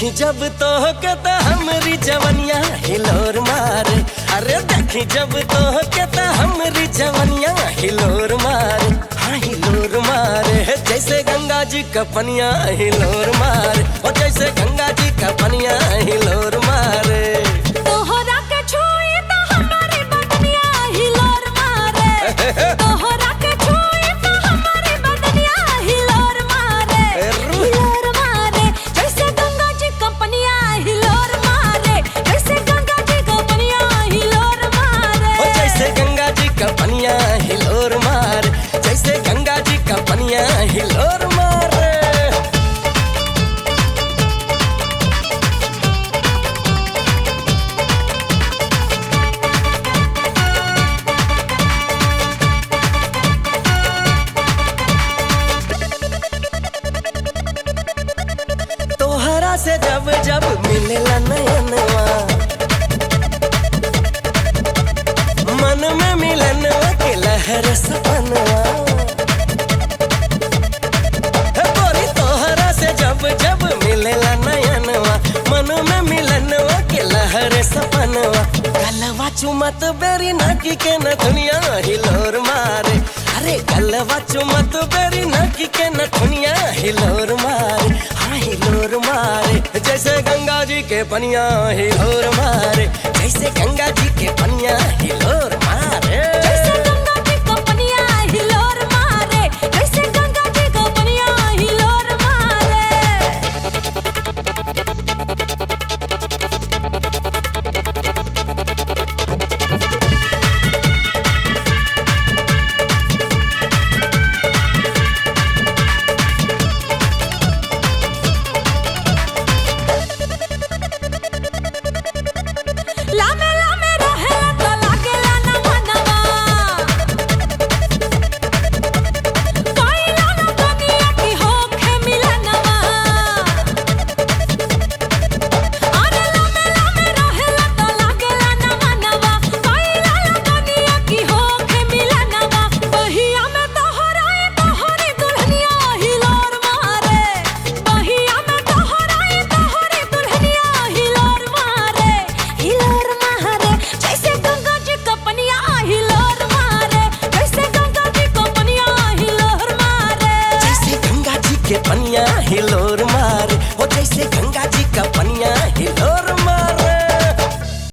देखी जब तो के त हमरी जवनिया हिलोर मारे। अरे देखी जब तो के त हमरी जवनिया हिलोर मारे। हाँ हिलोर मारे जैसे गंगा जी का पनिया हिलोर मारे। और जैसे गंगा जी का पनिया हिलोर मारे। तोहरा के छुई तो हमारी बदनिया हिलोर मारे। तोहरा के छुई तो हमारी बदनिया हिलोर मारे। हिलोर मारे जैसे गंगा जी का पनिया हिलोर मारे। जैसे गंगा जी का पनिया हिलोर मारे। और जैसे गंगा जी का पनिया हिलोर मारे। जैसे गंगा जी का पनिया हिलोर मारे। तोहरा से जब जब मिलेला नयनवा मन में मिलनवा के लहर सपनवा। हे गोरी तोहरा से जब जब मिलेला नयनवा मन में मिलनवा के लहर सपनवा। गलवा चुमत बेरी नाकी के न दुनिया हिलोर मारे। अरे गलवा चुमत बेरी नाकी के न दुनिया हिलोर मारे। हाँ हिलोर मारे जैसे गंगा जी के पनिया हिलोर मारे। जैसे गंगा जी के पनिया हिलोर मारे। जैसे गंगा जी का पनिया हिलोर मारे। जैसे गंगा जी का पनिया हिलोर मारे। लामे लामे रहेला तो लागेला ना मनवा। कोइला ना दुनिया की होखे मिलनवा। अरे लामे लामे रहेला तो लागेला ना मनवा। कोइला ना दुनिया की होखे मिलनवा। बहिया में तोहराए तोहरी दुल्हनिया हिलोर मारे। बहिया में तोहराए तोहरी दुल्हनिया हिलोर मारे। हिलोर मारे जैसे गंगा जी का पनिया हिलोर मारे। जैसे गंगा जी का पनिया हिलोर मारे। जैसे गंगा जी के पनिया हिलोर मारे। ओ